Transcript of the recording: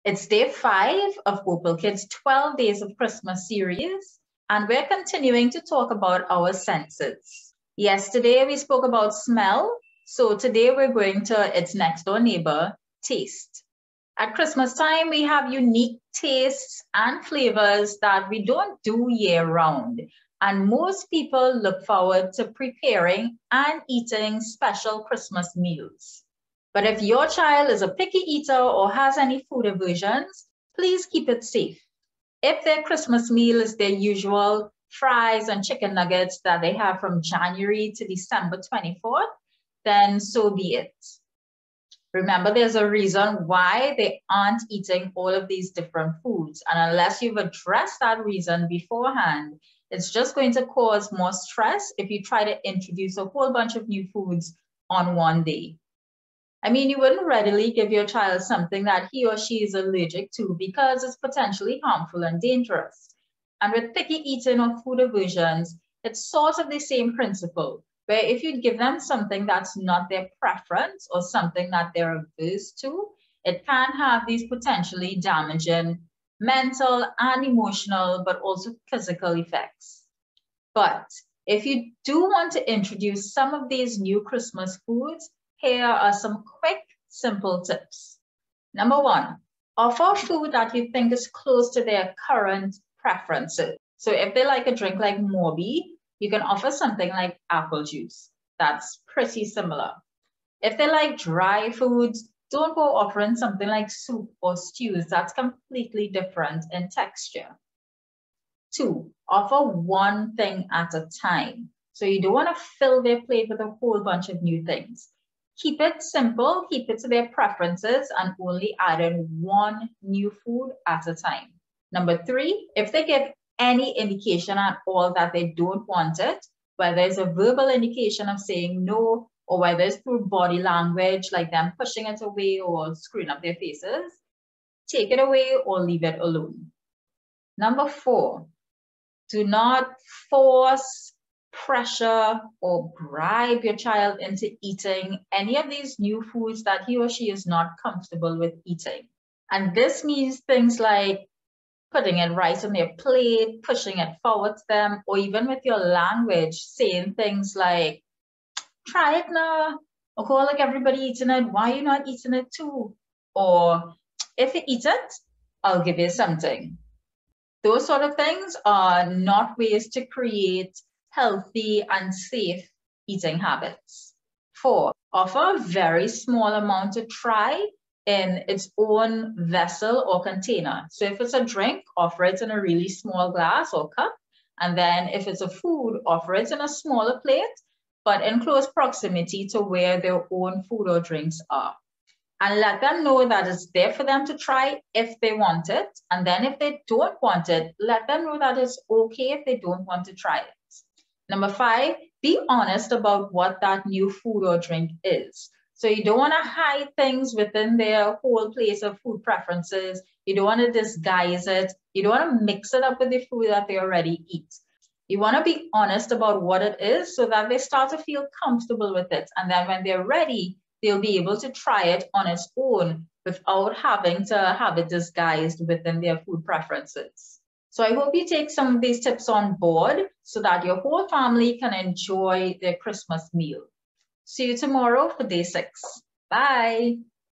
It's day 5 of Opal Kids' 12 Days of Christmas series, and we're continuing to talk about our senses. Yesterday, we spoke about smell, so today we're going to its next door neighbor, taste. At Christmas time, we have unique tastes and flavors that we don't do year round, and most people look forward to preparing and eating special Christmas meals. But if your child is a picky eater or has any food aversions, please keep it safe. If their Christmas meal is their usual fries and chicken nuggets that they have from January to December 24th, then so be it. Remember, there's a reason why they aren't eating all of these different foods. And unless you've addressed that reason beforehand, it's just going to cause more stress if you try to introduce a whole bunch of new foods on one day. I mean, you wouldn't readily give your child something that he or she is allergic to because it's potentially harmful and dangerous. And with picky eating or food aversions, it's sort of the same principle, where if you give them something that's not their preference or something that they're averse to, it can have these potentially damaging mental and emotional, but also physical effects. But if you do want to introduce some of these new Christmas foods, here are some quick, simple tips. Number 1, offer food that you think is close to their current preferences. So if they like a drink like Morby, you can offer something like apple juice. That's pretty similar. If they like dry foods, don't go offering something like soup or stews. That's completely different in texture. 2, offer one thing at a time. So you don't want to fill their plate with a whole bunch of new things. Keep it simple, keep it to their preferences, and only add in one new food at a time. Number 3, if they give any indication at all that they don't want it, whether it's a verbal indication of saying no, or whether it's through body language, like them pushing it away or screwing up their faces, take it away or leave it alone. Number 4, do not force, pressure, or bribe your child into eating any of these new foods that he or she is not comfortable with eating. And this means things like putting it right on their plate, pushing it forward to them, or even with your language, saying things like, try it now, or go like everybody eating it, why are you not eating it too? Or if you eat it, I'll give you something. Those sort of things are not ways to create healthy and safe eating habits. 4, offer a very small amount to try in its own vessel or container. So if it's a drink, offer it in a really small glass or cup. And then if it's a food, offer it in a smaller plate, but in close proximity to where their own food or drinks are. And let them know that it's there for them to try if they want it. And then if they don't want it, let them know that it's okay if they don't want to try it. Number 5, be honest about what that new food or drink is. So you don't want to hide things within their whole place of food preferences. You don't want to disguise it. You don't want to mix it up with the food that they already eat. You want to be honest about what it is so that they start to feel comfortable with it. And then when they're ready, they'll be able to try it on its own without having to have it disguised within their food preferences. So I hope you take some of these tips on board so that your whole family can enjoy their Christmas meal. See you tomorrow for day 6. Bye.